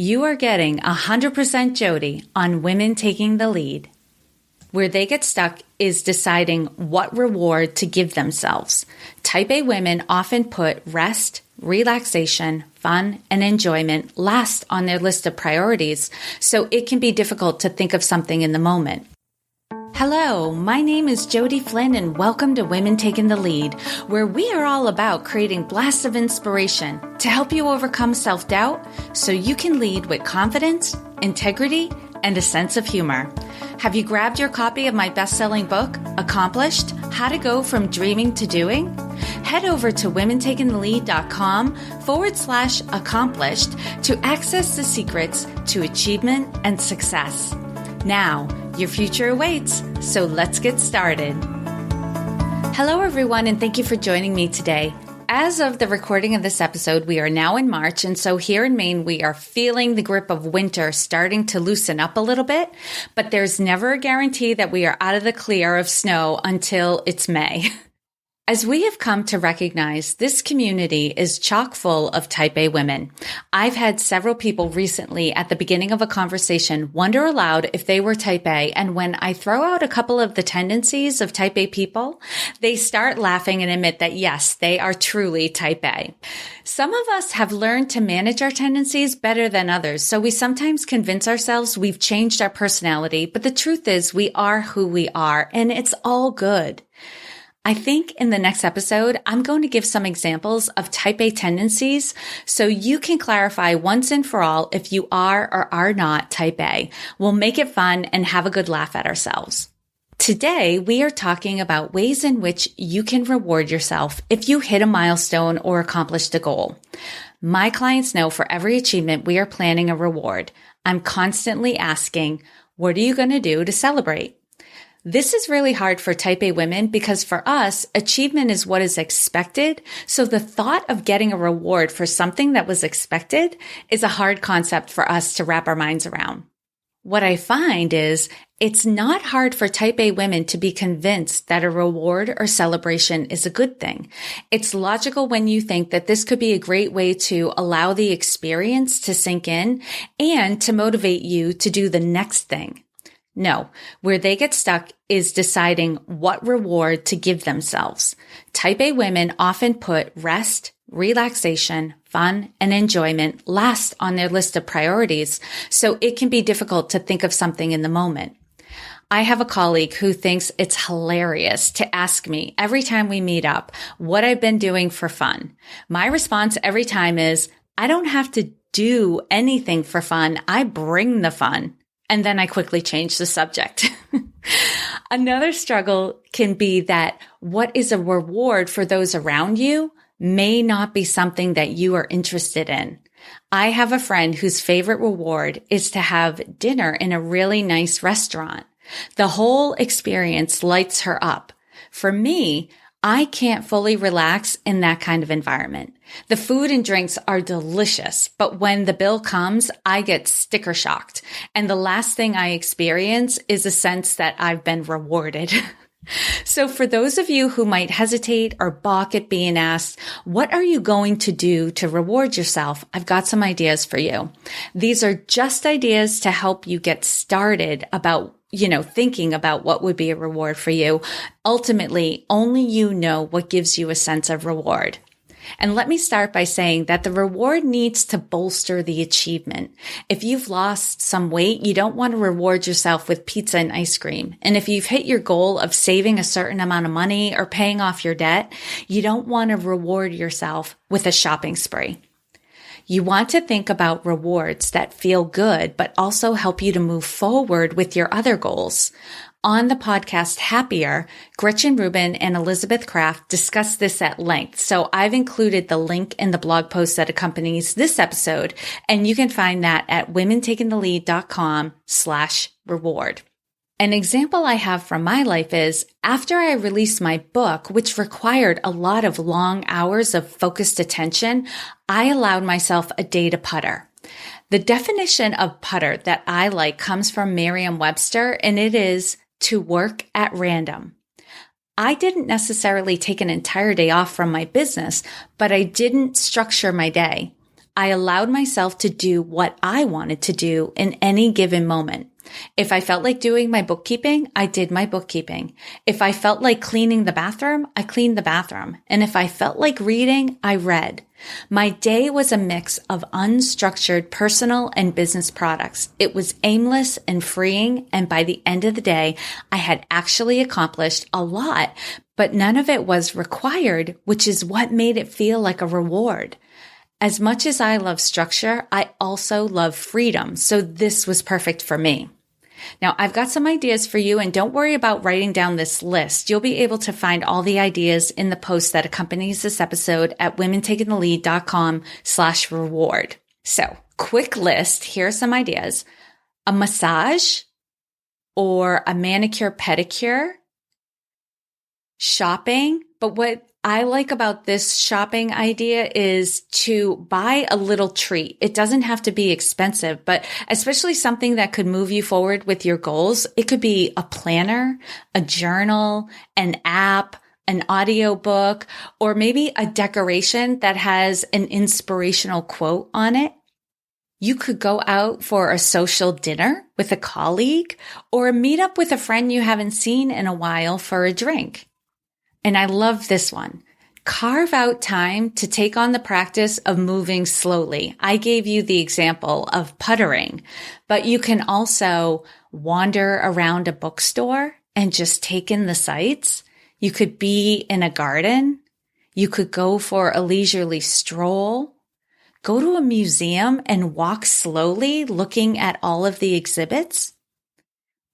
You are getting 100% Jodi on Women Taking the Lead. Where they get stuck is deciding what reward to give themselves. Type A women often put rest, relaxation, fun, and enjoyment last on their list of priorities, so it can be difficult to think of something in the moment. Hello, my name is Jodi Flynn and welcome to Women Taking the Lead, where we are all about creating blasts of inspiration to help you overcome self-doubt so you can lead with confidence, integrity, and a sense of humor. Have you grabbed your copy of my best-selling book, Accomplished: How to Go From Dreaming to Doing? Head over to womentakingthelead.com/accomplished to access the secrets to achievement and success. Now, your future awaits, so let's get started. Hello, everyone, and thank you for joining me today. As of the recording of this episode, we are now in March, and so here in Maine, we are feeling the grip of winter starting to loosen up a little bit, but there's never a guarantee that we are out of the clear of snow until it's May. As we have come to recognize, this community is chock full of Type A women. I've had several people recently at the beginning of a conversation wonder aloud if they were Type A, and when I throw out a couple of the tendencies of Type A people, they start laughing and admit that yes, they are truly Type A. Some of us have learned to manage our tendencies better than others, so we sometimes convince ourselves we've changed our personality, but the truth is we are who we are, and it's all good. I think in the next episode, I'm going to give some examples of Type A tendencies so you can clarify once and for all if you are or are not Type A. We'll make it fun and have a good laugh at ourselves. Today, we are talking about ways in which you can reward yourself if you hit a milestone or accomplished a goal. My clients know for every achievement, we are planning a reward. I'm constantly asking, what are you going to do to celebrate? This is really hard for Type A women because for us, achievement is what is expected. So the thought of getting a reward for something that was expected is a hard concept for us to wrap our minds around. What I find is it's not hard for Type A women to be convinced that a reward or celebration is a good thing. It's logical when you think that this could be a great way to allow the experience to sink in and to motivate you to do the next thing. No, where they get stuck is deciding what reward to give themselves. Type A women often put rest, relaxation, fun, and enjoyment last on their list of priorities, so it can be difficult to think of something in the moment. I have a colleague who thinks it's hilarious to ask me every time we meet up what I've been doing for fun. My response every time is, I don't have to do anything for fun. I bring the fun. And then I quickly change the subject. Another struggle can be that what is a reward for those around you may not be something that you are interested in. I have a friend whose favorite reward is to have dinner in a really nice restaurant. The whole experience lights her up. For me, I can't fully relax in that kind of environment. The food and drinks are delicious, but when the bill comes, I get sticker shocked. And the last thing I experience is a sense that I've been rewarded. So for those of you who might hesitate or balk at being asked, what are you going to do to reward yourself? I've got some ideas for you. These are just ideas to help you get started about thinking about what would be a reward for you. Ultimately, only you know what gives you a sense of reward. And let me start by saying that the reward needs to bolster the achievement. If you've lost some weight, you don't want to reward yourself with pizza and ice cream. And if you've hit your goal of saving a certain amount of money or paying off your debt, you don't want to reward yourself with a shopping spree. You want to think about rewards that feel good, but also help you to move forward with your other goals. On the podcast Happier, Gretchen Rubin and Elizabeth Kraft discuss this at length. So I've included the link in the blog post that accompanies this episode, and you can find that at womentakingthelead.com/reward. An example I have from my life is after I released my book, which required a lot of long hours of focused attention, I allowed myself a day to putter. The definition of putter that I like comes from Merriam-Webster, and it is to work at random. I didn't necessarily take an entire day off from my business, but I didn't structure my day. I allowed myself to do what I wanted to do in any given moment. If I felt like doing my bookkeeping, I did my bookkeeping. If I felt like cleaning the bathroom, I cleaned the bathroom. And if I felt like reading, I read. My day was a mix of unstructured personal and business products. It was aimless and freeing. And by the end of the day, I had actually accomplished a lot, but none of it was required, which is what made it feel like a reward. As much as I love structure, I also love freedom. So this was perfect for me. Now, I've got some ideas for you, and don't worry about writing down this list. You'll be able to find all the ideas in the post that accompanies this episode at womentakingthelead.com/reward. So, quick list. Here are some ideas. A massage or a manicure pedicure, shopping. But what I like about this shopping idea is to buy a little treat. It doesn't have to be expensive, but especially something that could move you forward with your goals. It could be a planner, a journal, an app, an audiobook, or maybe a decoration that has an inspirational quote on it. You could go out for a social dinner with a colleague or meet up with a friend you haven't seen in a while for a drink. And I love this one. Carve out time to take on the practice of moving slowly. I gave you the example of puttering, but you can also wander around a bookstore and just take in the sights. You could be in a garden. You could go for a leisurely stroll. Go to a museum and walk slowly, looking at all of the exhibits.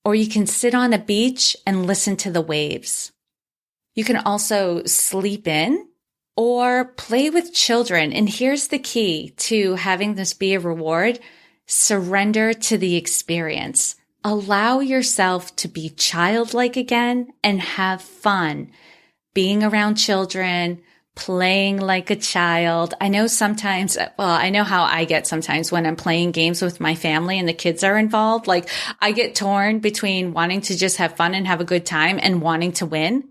Or you can sit on a beach and listen to the waves. You can also sleep in or play with children. And here's the key to having this be a reward. Surrender to the experience. Allow yourself to be childlike again and have fun being around children, playing like a child. I know sometimes, I know how I get sometimes when I'm playing games with my family and the kids are involved. Like I get torn between wanting to just have fun and have a good time and wanting to win.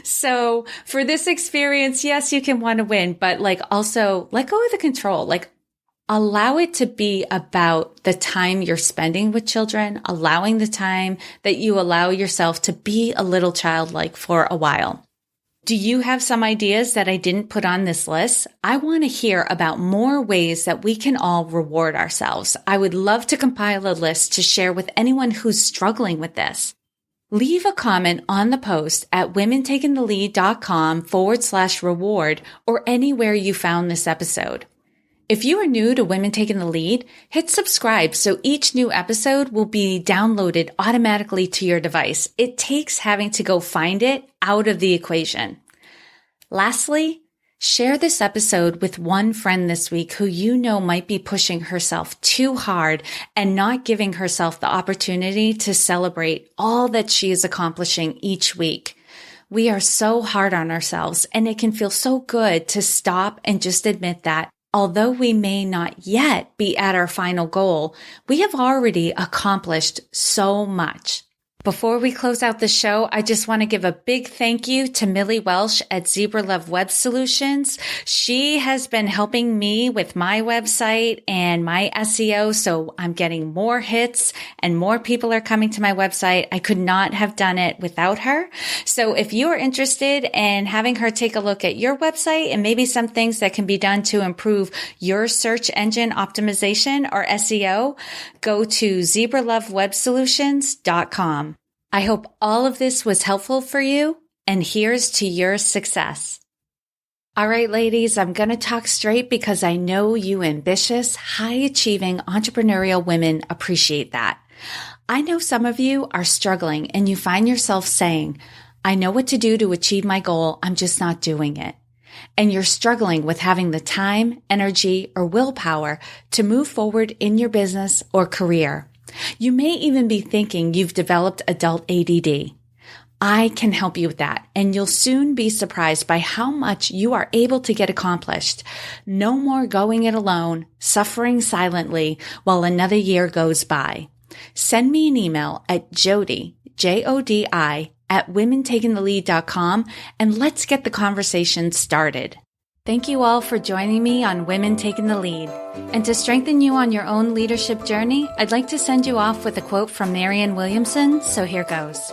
So for this experience, yes, you can want to win, but like also let go of the control. Like allow it to be about the time you're spending with children, allowing the time that you allow yourself to be a little childlike for a while. Do you have some ideas that I didn't put on this list? I want to hear about more ways that we can all reward ourselves. I would love to compile a list to share with anyone who's struggling with this. Leave a comment on the post at womentakingthelead.com/reward or anywhere you found this episode. If you are new to Women Taking the Lead, hit subscribe so each new episode will be downloaded automatically to your device. It takes having to go find it out of the equation. Lastly, share this episode with one friend this week who you know might be pushing herself too hard and not giving herself the opportunity to celebrate all that she is accomplishing each week. We are so hard on ourselves, and it can feel so good to stop and just admit that although we may not yet be at our final goal, we have already accomplished so much. Before we close out the show, I just want to give a big thank you to Millie Welsh at Zebra Love Web Solutions. She has been helping me with my website and my SEO, so I'm getting more hits and more people are coming to my website. I could not have done it without her. So if you are interested in having her take a look at your website and maybe some things that can be done to improve your search engine optimization or SEO, go to zebralovewebsolutions.com. I hope all of this was helpful for you, and here's to your success. All right, ladies, I'm going to talk straight because I know you ambitious, high-achieving entrepreneurial women appreciate that. I know some of you are struggling and you find yourself saying, I know what to do to achieve my goal, I'm just not doing it. And you're struggling with having the time, energy, or willpower to move forward in your business or career. You may even be thinking you've developed adult ADD. I can help you with that, and you'll soon be surprised by how much you are able to get accomplished. No more going it alone, suffering silently while another year goes by. Send me an email at Jodi, Jodi, at womentakingthelead.com, and let's get the conversation started. Thank you all for joining me on Women Taking the Lead. And to strengthen you on your own leadership journey, I'd like to send you off with a quote from Marianne Williamson, so here goes.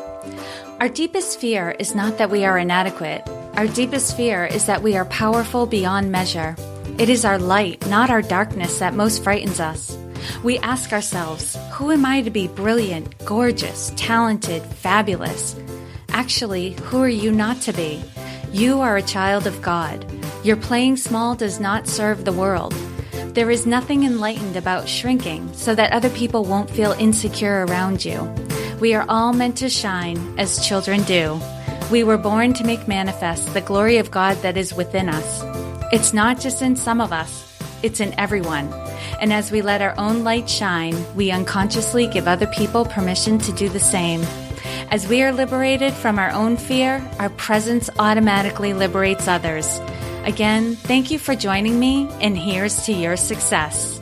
Our deepest fear is not that we are inadequate. Our deepest fear is that we are powerful beyond measure. It is our light, not our darkness, that most frightens us. We ask ourselves, who am I to be brilliant, gorgeous, talented, fabulous? Actually, who are you not to be? You are a child of God. Your playing small does not serve the world. There is nothing enlightened about shrinking so that other people won't feel insecure around you. We are all meant to shine as children do. We were born to make manifest the glory of God that is within us. It's not just in some of us, it's in everyone. And as we let our own light shine, we unconsciously give other people permission to do the same. As we are liberated from our own fear, our presence automatically liberates others. Again, thank you for joining me, and here's to your success.